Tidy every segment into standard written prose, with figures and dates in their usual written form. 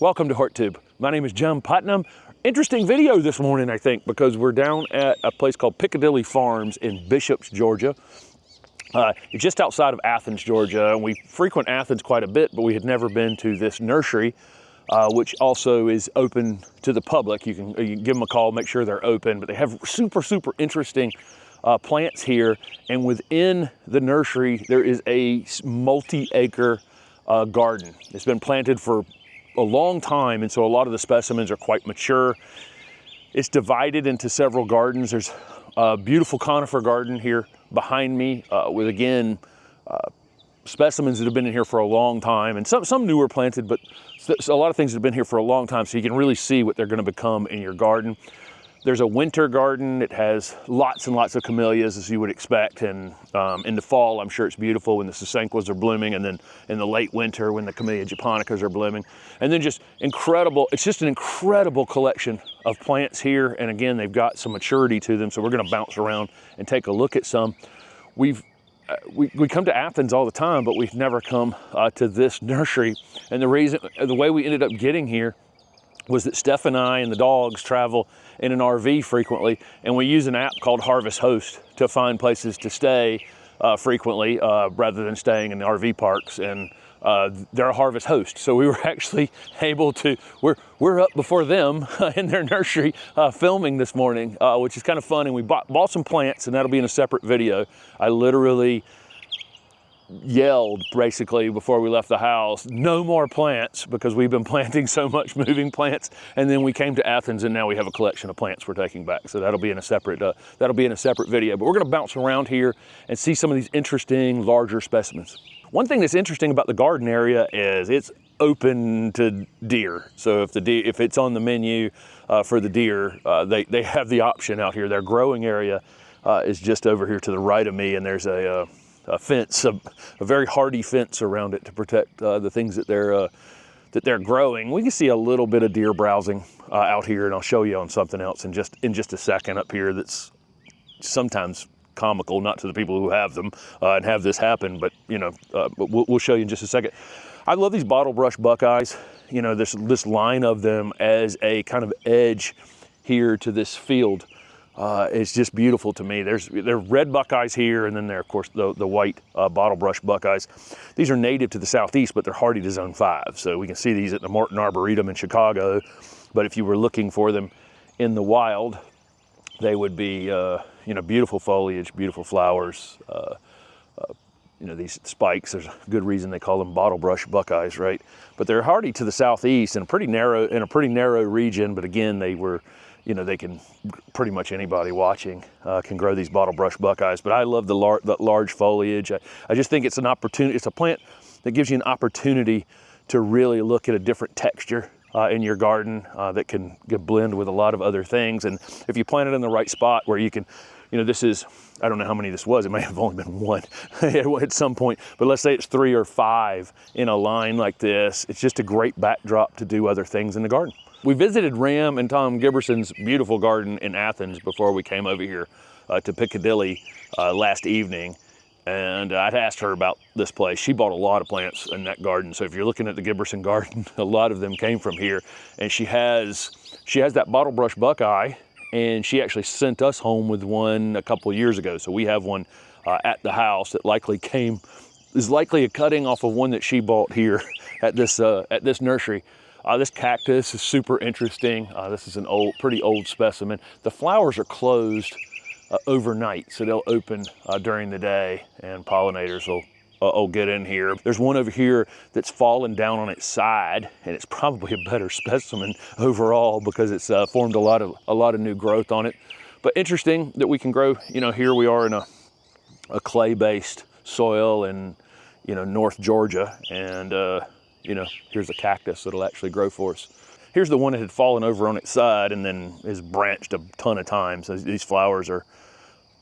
Welcome to HortTube. My name is John Putnam. Interesting video this morning, I think, because we're down at a place called Piccadilly Farms in Bishops, Georgia. It's just outside of Athens, Georgia. We frequent Athens quite a bit, but we had never been to this nursery, which also is open to the public. You can give them a call, make sure they're open, but they have super interesting plants here. And within the nursery, there is a multi-acre garden. It's been planted for a long time, and so a lot of the specimens are quite mature. It's divided into several gardens. There's a beautiful conifer garden here behind me with, again, specimens that have been in here for a long time, and some newer planted, but a lot of things that have been here for a long time, so you can really see what they're going to become in your garden. There's a winter garden. It has lots and lots of camellias, as you would expect, and in the fall, I'm sure it's beautiful when the sasanquas are blooming, and then in the late winter when the camellia japonicas are blooming. And then just incredible, it's just an incredible collection of plants here, and again, they've got some maturity to them, so we're gonna bounce around and take a look at some. We come to Athens all the time, but we've never come to this nursery, and the way we ended up getting here was that Steph and I and the dogs travel in an RV frequently, and we use an app called Harvest Host to find places to stay frequently rather than staying in the RV parks, and they're a Harvest Host. So we were actually able to, we're up before them in their nursery filming this morning, which is kind of fun, and we bought some plants, and that'll be in a separate video. I literally yelled basically before we left the house, no more plants, because we've been planting so much moving plants. And then we came to Athens, and now we have a collection of plants we're taking back. So that'll be in a separate video. But we're going to bounce around here and see some of these interesting larger specimens. One thing that's interesting about the garden area is it's open to deer. So if it's on the menu for the deer, they have the option out here. Their growing area is just over here to the right of me, and there's a fence, a very hardy fence around it to protect the things that they're growing. We can see a little bit of deer browsing out here, and I'll show you on something else in just a second up here that's sometimes comical, not to the people who have them and have this happen, but but we'll show you in just a second. I love these bottle brush buckeyes. You know, this line of them as a kind of edge here to this field. It's just beautiful to me. There are red buckeyes here, and then there are, of course, the white bottle brush buckeyes. These are native to the southeast, but they're hardy to zone 5. So we can see these at the Morton Arboretum in Chicago. But if you were looking for them in the wild, they would be, beautiful foliage, beautiful flowers. These spikes, there's a good reason they call them bottle brush buckeyes, right? But they're hardy to the southeast in a pretty narrow region. But again, they can, pretty much anybody watching can grow these bottle brush buckeyes. But I love the large foliage. I just think it's an opportunity. It's a plant that gives you an opportunity to really look at a different texture in your garden that can blend with a lot of other things. And if you plant it in the right spot where you can, this is, I don't know how many this was. It may have only been one at some point, but let's say it's 3 or 5 in a line like this. It's just a great backdrop to do other things in the garden. We visited Ram and Tom Giberson's beautiful garden in Athens before we came over here to Piccadilly last evening. And I'd asked her about this place. She bought a lot of plants in that garden. So if you're looking at the Giberson garden, a lot of them came from here. And she has that bottle brush buckeye, and she actually sent us home with one a couple of years ago. So we have one at the house that is likely a cutting off of one that she bought here at this nursery. This cactus is super interesting. This is an pretty old specimen. The flowers are closed overnight, so they'll open during the day, and pollinators will get in here. There's one over here that's fallen down on its side, and it's probably a better specimen overall because it's formed a lot of new growth on it. But interesting that we can grow. Here we are in a clay-based soil in North Georgia, and here's a cactus that'll actually grow for us. Here's the one that had fallen over on its side and then is branched a ton of times. So these flowers are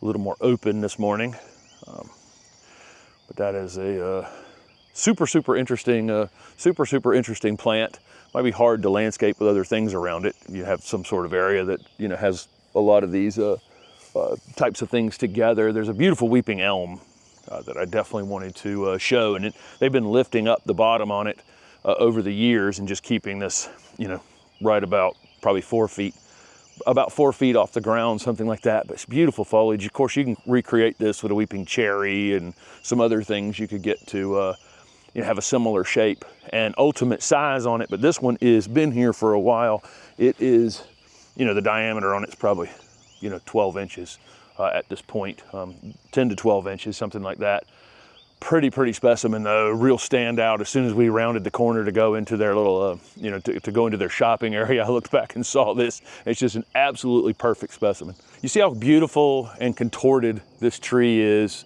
a little more open this morning. But that is a super interesting plant. Might be hard to landscape with other things around it. You have some sort of area that has a lot of these types of things together. There's a beautiful weeping elm that I definitely wanted to show, and they've been lifting up the bottom on it over the years, and just keeping this, you know, right about probably 4 feet, about 4 feet off the ground, something like that. But it's beautiful foliage. Of course, you can recreate this with a weeping cherry and some other things you could get to you know, have a similar shape and ultimate size on it. But this one is been here for a while. It is, you know, the diameter on it's probably, you know, 12 inches at this point, 10 to 12 inches, something like that. Pretty specimen though, real standout. As soon as we rounded the corner to go into their little, you know, to go into their shopping area, I looked back and saw this. It's just an absolutely perfect specimen. You see how beautiful and contorted this tree is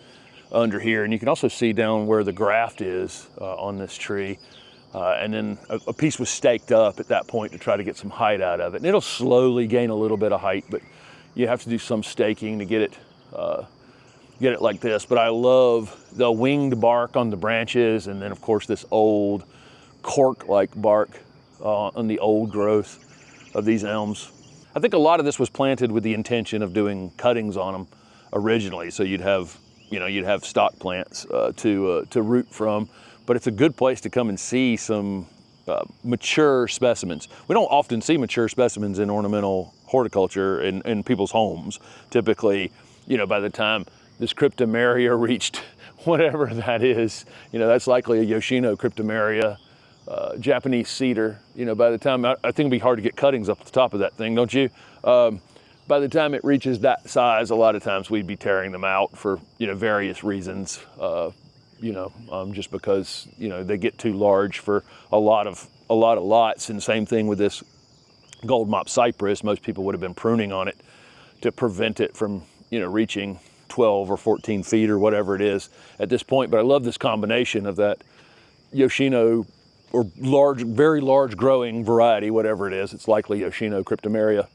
under here, and you can also see down where the graft is on this tree. And then a piece was staked up at that point to try to get some height out of it. And it'll slowly gain a little bit of height, but you have to do some staking to get it like this. But I love the winged bark on the branches, and then of course this old cork-like bark on the old growth of these elms. I think a lot of this was planted with the intention of doing cuttings on them originally, so you'd have, you know, you'd have stock plants to root from. But it's a good place to come and see some mature specimens. We don't often see mature specimens in ornamental horticulture in people's homes. Typically, you know, by the time this cryptomeria reached whatever that is, you know, that's likely a Yoshino cryptomeria, Japanese cedar. You know, by the time, I think it'd be hard to get cuttings up the top of that thing, don't you? By the time it reaches that size, a lot of times we'd be tearing them out for, you know, various reasons. You know, just because, you know, they get too large for a lot of lots. And same thing with this gold mop cypress. Most people would have been pruning on it to prevent it from, you know, reaching 12 or 14 feet or whatever it is at this point. But I love this combination of that Yoshino or large, very large growing variety, whatever it is. It's likely Yoshino cryptomeria.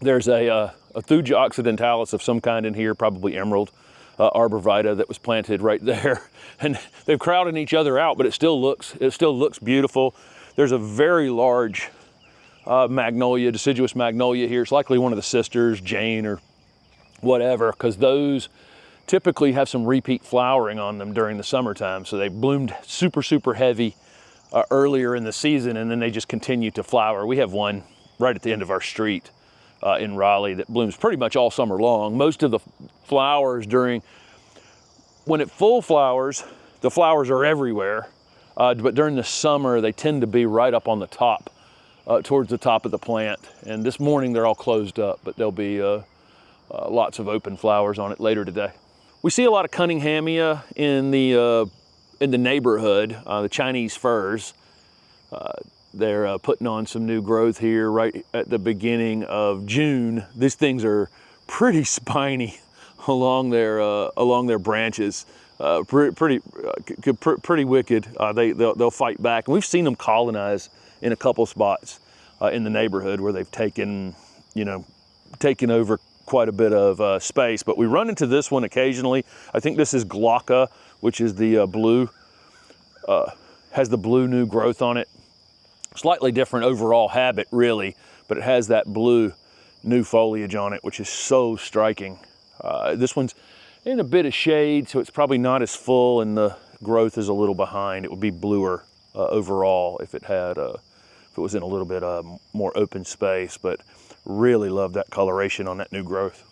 There's a Thuja occidentalis of some kind in here, probably emerald. Arborvitae that was planted right there, and they've crowded each other out, but it still looks beautiful. There's a very large magnolia, deciduous magnolia here. It's likely one of the sisters, Jane or whatever, because those typically have some repeat flowering on them during the summertime. So they bloomed super heavy earlier in the season, and then they just continue to flower. We have one right at the end of our street in Raleigh that blooms pretty much all summer long. Most of the flowers when it full flowers, the flowers are everywhere, but during the summer they tend to be right up on the top, towards the top of the plant. And this morning they're all closed up, but there'll be lots of open flowers on it later today. We see a lot of Cunninghamia in the neighborhood, the Chinese firs. They're putting on some new growth here right at the beginning of June. These things are pretty spiny along their branches. Pretty wicked. They'll fight back. And we've seen them colonize in a couple spots in the neighborhood where they've taken over quite a bit of space. But we run into this one occasionally. I think this is Glauca, which is the blue, has the blue new growth on it. Slightly different overall habit, really, but it has that blue new foliage on it, which is so striking. This one's in a bit of shade, so it's probably not as full, and the growth is a little behind. It would be bluer overall if it was in a little bit more open space, but really love that coloration on that new growth.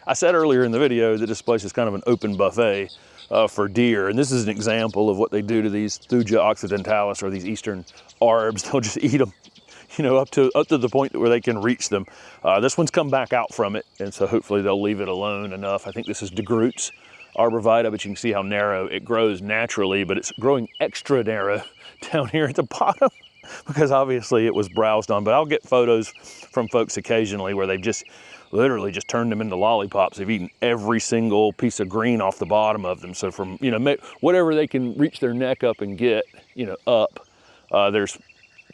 I said earlier in the video that this place is kind of an open buffet for deer, and this is an example of what they do to these Thuja occidentalis, or these eastern arbs. They'll just eat them, you know, up to the point where they can reach them. This one's come back out from it, and so hopefully they'll leave it alone enough. I think this is DeGroote's arborvitae, but you can see how narrow it grows naturally, but it's growing extra narrow down here at the bottom because obviously it was browsed on. But I'll get photos from folks occasionally where they've just literally just turned them into lollipops. They've eaten every single piece of green off the bottom of them. So from, you know, whatever they can reach their neck up and get, you know, up, there's,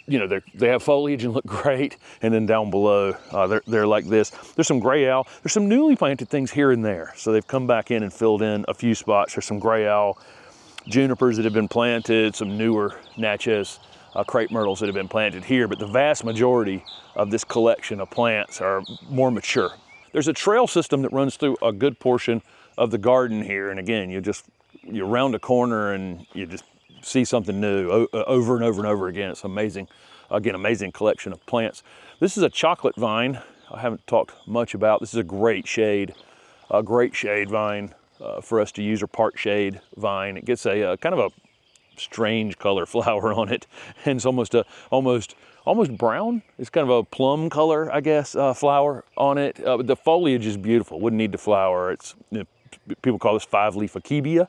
you know, they have foliage and look great. And then down below, they're like this. There's some gray owl. There's some newly planted things here and there. So they've come back in and filled in a few spots. There's some gray owl junipers that have been planted, some newer Natchez crepe myrtles that have been planted here, but the vast majority of this collection of plants are more mature. There's a trail system that runs through a good portion of the garden here, and again, you round a corner and you just see something new over and over and over again. It's amazing. Again, amazing collection of plants. This is a chocolate vine I haven't talked much about. This is a great shade vine for us to use, or part shade vine. It gets a kind of a strange color flower on it, and it's almost brown. It's kind of a plum color, I guess, flower on it. The foliage is beautiful. Wouldn't need to flower. It's, you know, people call this 5-leaf akebia.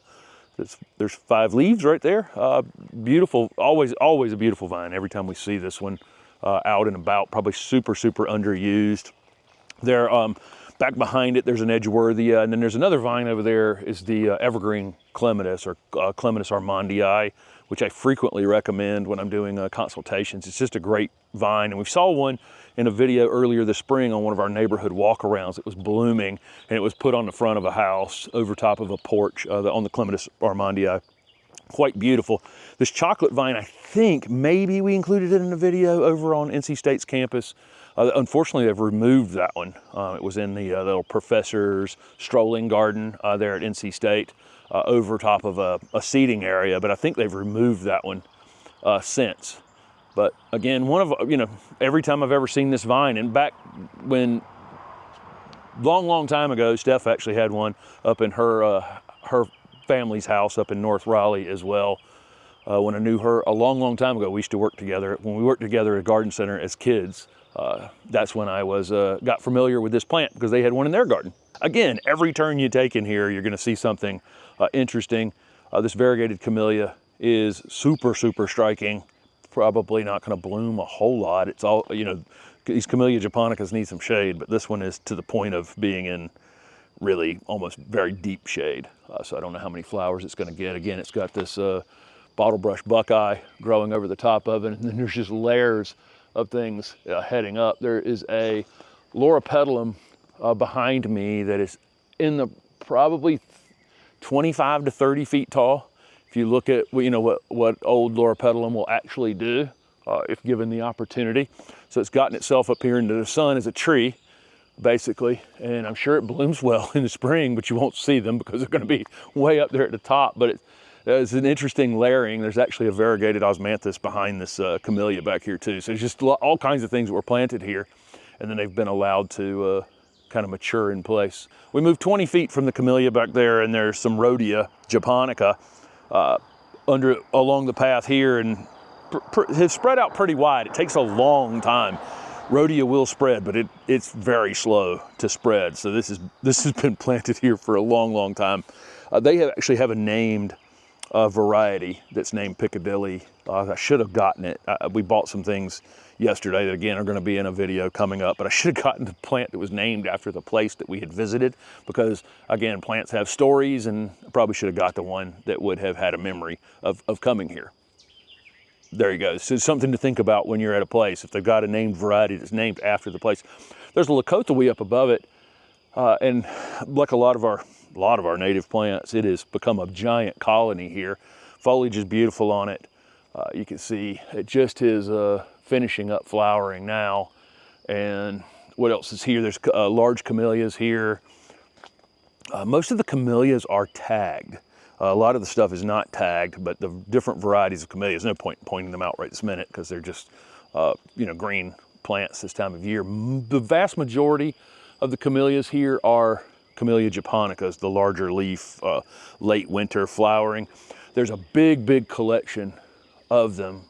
There's 5 leaves right there. Beautiful, always a beautiful vine. Every time we see this one out and about, probably super underused. There, back behind it, there's an Edgeworthia, and then there's another vine over there is the evergreen clematis, or Clematis armandii, which I frequently recommend when I'm doing consultations. It's just a great vine, and we saw one in a video earlier this spring on one of our neighborhood walkarounds. It was blooming, and it was put on the front of a house over top of a porch on the Clematis armandii. Quite beautiful. This chocolate vine, I think maybe we included it in a video over on NC State's campus. Unfortunately, they've removed that one. It was in the little professor's strolling garden there at NC State, over top of a seating area, but I think they've removed that one since. But again, one of, you know, every time I've ever seen this vine, and back when, long time ago, Steph actually had one up in her family's house up in North Raleigh as well. When I knew her a long time ago, we used to work together. When we worked together at a garden center as kids, that's when I got familiar with this plant, because they had one in their garden. Again, every turn you take in here, you're going to see something interesting. This variegated camellia is super striking. Probably not going to bloom a whole lot. It's all, you know, these Camellia japonicas need some shade, but this one is to the point of being in really almost very deep shade. So I don't know how many flowers it's going to get. Again, it's got this bottlebrush buckeye growing over the top of it, and then there's just layers of things heading up. There is a loropetalum behind me that is in the probably 25 to 30 feet tall. If you look at, you know, what old loropetalum will actually do if given the opportunity. So it's gotten itself up here into the sun as a tree, basically, and I'm sure it blooms well in the spring, but you won't see them because they're going to be way up there at the top. But it's an interesting layering. There's actually a variegated osmanthus behind this camellia back here too. So it's just all kinds of things that were planted here, and then they've been allowed to kind of mature in place. We moved 20 feet from the camellia back there, and there's some Rhodia japonica along the path here, and has spread out pretty wide. It takes a long time. Rhodia will spread, but it's very slow to spread. So this has been planted here for a long time. They actually have a named variety that's named Piccadilly. I should have gotten it. We bought some things yesterday that again are going to be in a video coming up, but I should have gotten the plant that was named after the place that we had visited, because again, plants have stories, and I probably should have got the one that would have had a memory of coming here. There you go. So it's something to think about when you're at a place. If they've got a named variety that's named after the place. There's a Lakota up above it, and like a lot of our native plants, it has become a giant colony here. Foliage is beautiful on it. You can see it just is finishing up flowering now. And what else is here? There's large camellias here. Most of the camellias are tagged. A lot of the stuff is not tagged, but the different varieties of camellias, no point in pointing them out right this minute because they're just you know, green plants this time of year. The vast majority of the camellias here are Camellia japonicas, the larger leaf, late winter flowering. There's a big collection of them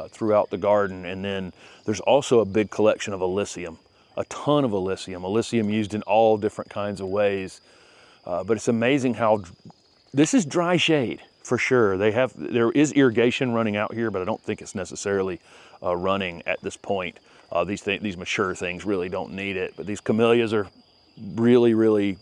throughout the garden. And then there's also a big collection of Alyssium, a ton of Alyssium used in all different kinds of ways. But it's amazing how, this is dry shade for sure. There is irrigation running out here, but I don't think it's necessarily running at this point. These mature things really don't need it, but these camellias are really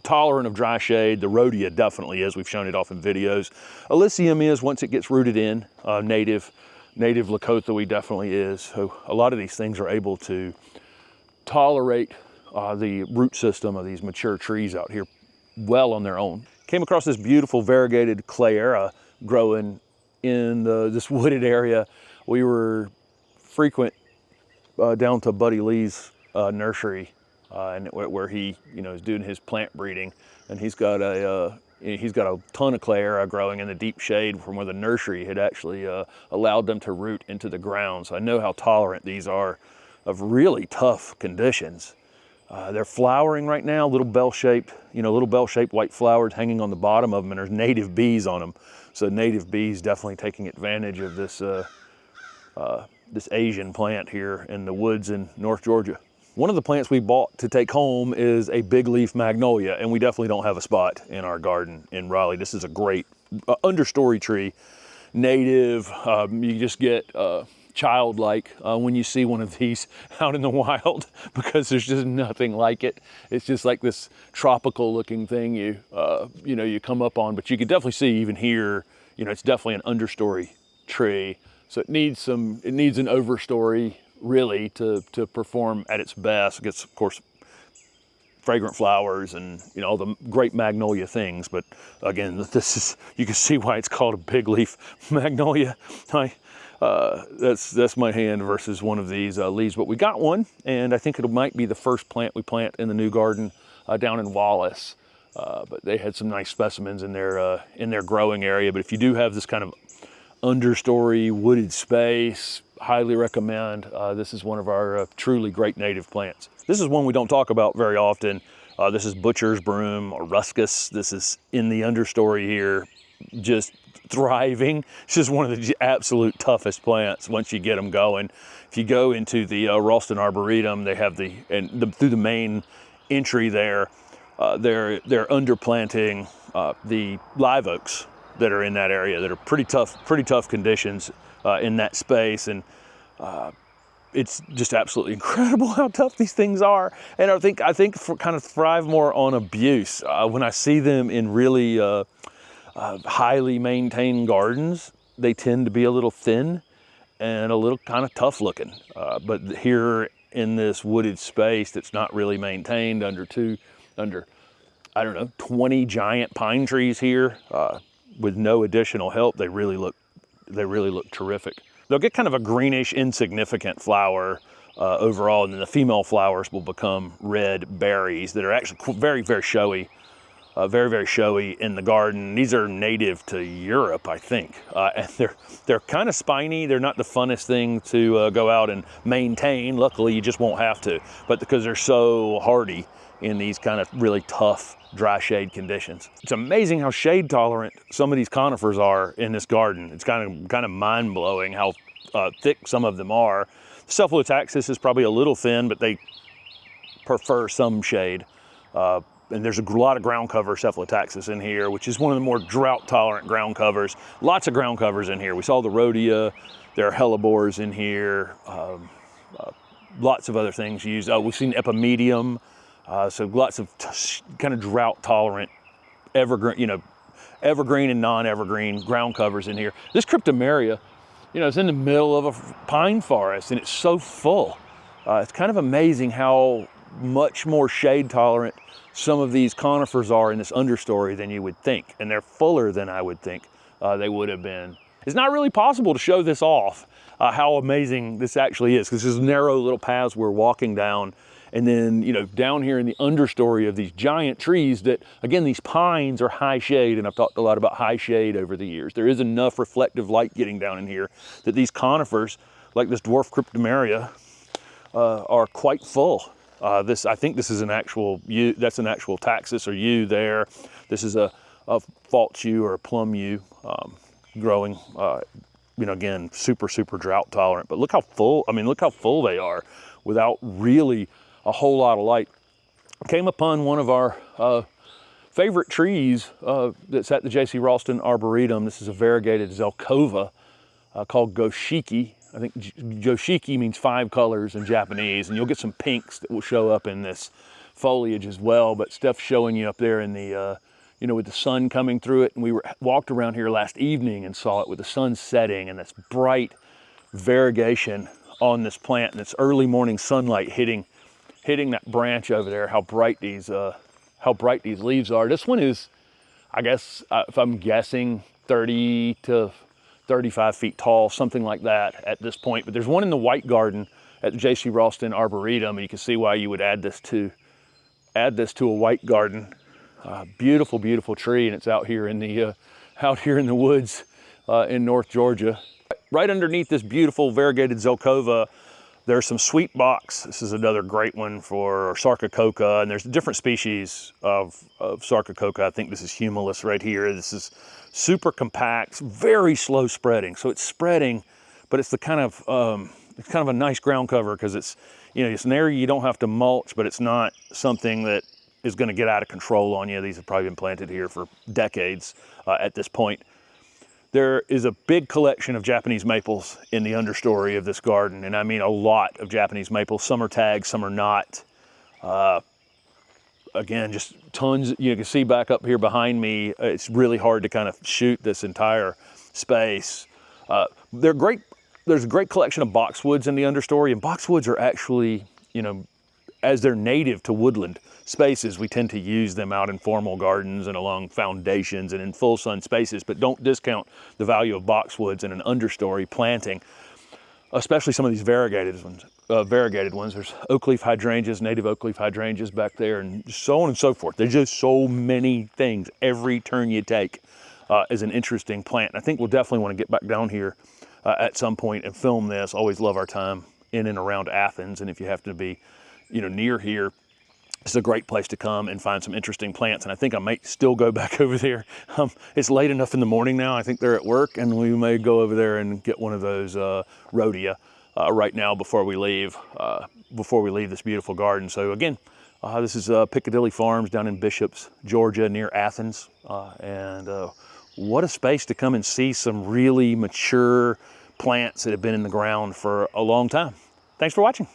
tolerant of dry shade. The rhodia definitely is. We've shown it off in videos. Alyssium is, once it gets rooted in. Native Lakotha definitely is. So a lot of these things are able to tolerate the root system of these mature trees out here well on their own. Came across this beautiful variegated Clayera growing in this wooded area. We were frequent down to Buddy Lee's nursery, and where he, is doing his plant breeding, and he's got a ton of Clayera growing in the deep shade from where the nursery had actually allowed them to root into the ground. So I know how tolerant these are of really tough conditions. They're flowering right now, little bell-shaped white flowers hanging on the bottom of them, and there's native bees on them. So native bees definitely taking advantage of this this Asian plant here in the woods in North Georgia. One of the plants we bought to take home is a big leaf magnolia, and we definitely don't have a spot in our garden in Raleigh. This is a great understory tree, native. You just get childlike when you see one of these out in the wild, because there's just nothing like it. It's just like this tropical looking thing you come up on, but you can definitely see even here, it's definitely an understory tree. So it needs an overstory really to perform at its best. It gets, of course, fragrant flowers and all the great magnolia things. But again, you can see why it's called a big leaf magnolia. That's my hand versus one of these leaves. But we got one, and I think it might be the first plant we plant in the new garden down in Wallace. But they had some nice specimens in their growing area. But if you do have this kind of understory wooded space, highly recommend. This is one of our truly great native plants. This is one we don't talk about very often. This is butcher's broom or ruscus. This is in the understory here, just thriving. It's just one of the absolute toughest plants once you get them going. If you go into the Ralston Arboretum, they have through the main entry there, they're underplanting the live oaks that are in that area that are pretty tough conditions in that space. And it's just absolutely incredible how tough these things are. And I think kind of thrive more on abuse. When I see them in really highly maintained gardens, they tend to be a little thin and a little kind of tough looking. But here in this wooded space that's not really maintained under I don't know, 20 giant pine trees here, with no additional help, they really look terrific. They'll get kind of a greenish, insignificant flower overall, and then the female flowers will become red berries that are actually very showy, very showy in the garden. These are native to Europe, I think, and they're kind of spiny. They're not the funnest thing to go out and maintain. Luckily, you just won't have to, but because they're so hardy in these kind of really tough dry shade conditions. It's amazing how shade tolerant some of these conifers are in this garden. It's kind of mind blowing how thick some of them are. Cephalotaxis is probably a little thin, but they prefer some shade. And there's a lot of ground cover cephalotaxis in here, which is one of the more drought tolerant ground covers. Lots of ground covers in here. We saw the rhodia, there are hellebores in here, lots of other things used. We've seen epimedium. So lots of kind of drought tolerant evergreen and non-evergreen ground covers in here. This cryptomeria, it's in the middle of a pine forest and it's so full. It's kind of amazing how much more shade tolerant some of these conifers are in this understory than you would think. And they're fuller than I would think they would have been. It's not really possible to show this off, how amazing this actually is, because there's narrow little paths we're walking down. And then, down here in the understory of these giant trees that, again, these pines are high shade, and I've talked a lot about high shade over the years. There is enough reflective light getting down in here that these conifers, like this dwarf cryptomeria, are quite full. I think this is an actual yew. That's an actual taxus or yew there. This is a false yew or a plum yew growing. You know, again, super drought tolerant. But look how full. I mean, look how full they are, without really a whole lot of light. Came upon one of our favorite trees that's at the J.C. Ralston Arboretum. This is a variegated Zelkova called Goshiki. I think Goshiki means 5 colors in Japanese, and you'll get some pinks that will show up in this foliage as well, but stuff showing you up there in the, you know, with the sun coming through it. And we walked around here last evening and saw it with the sun setting and this bright variegation on this plant, and it's early morning sunlight hitting that branch over there. How bright these leaves are. This one is, I guess, if I'm guessing, 30 to 35 feet tall, something like that at this point. But there's one in the White Garden at the J.C. Ralston Arboretum, and you can see why you would add this to a White Garden. Beautiful, beautiful tree, and it's out here in the woods in North Georgia. Right underneath this beautiful variegated Zelkova, there's some sweet box. This is another great one for Sarcococa, and there's different species of Sarcococa. I think this is Humulus right here. This is super compact, very slow spreading. So it's spreading, but it's the kind of a nice ground cover, because it's, you know, it's an area you don't have to mulch, but it's not something that is going to get out of control on you. These have probably been planted here for decades at this point. There is a big collection of Japanese maples in the understory of this garden, and I mean a lot of Japanese maples. Some are tagged, some are not. Again, just tons. You can see back up here behind me, it's really hard to kind of shoot this entire space. There's a great collection of boxwoods in the understory, and boxwoods are actually, you know, as they're native to woodland spaces, we tend to use them out in formal gardens and along foundations and in full sun spaces, but don't discount the value of boxwoods in an understory planting, especially some of these variegated ones. There's oak leaf hydrangeas, native oak leaf hydrangeas back there, and so on and so forth. There's just so many things. Every turn you take is an interesting plant. And I think we'll definitely want to get back down here at some point and film this. Always love our time in and around Athens, and if you have to be, you know, near here, it's a great place to come and find some interesting plants. And I think I might still go back over there. It's late enough in the morning now. I think they're at work, and we may go over there and get one of those rhodia right now before we leave this beautiful garden. So again, this is Piccadilly Farms down in Bishops, Georgia, near Athens. What a space to come and see some really mature plants that have been in the ground for a long time. Thanks for watching.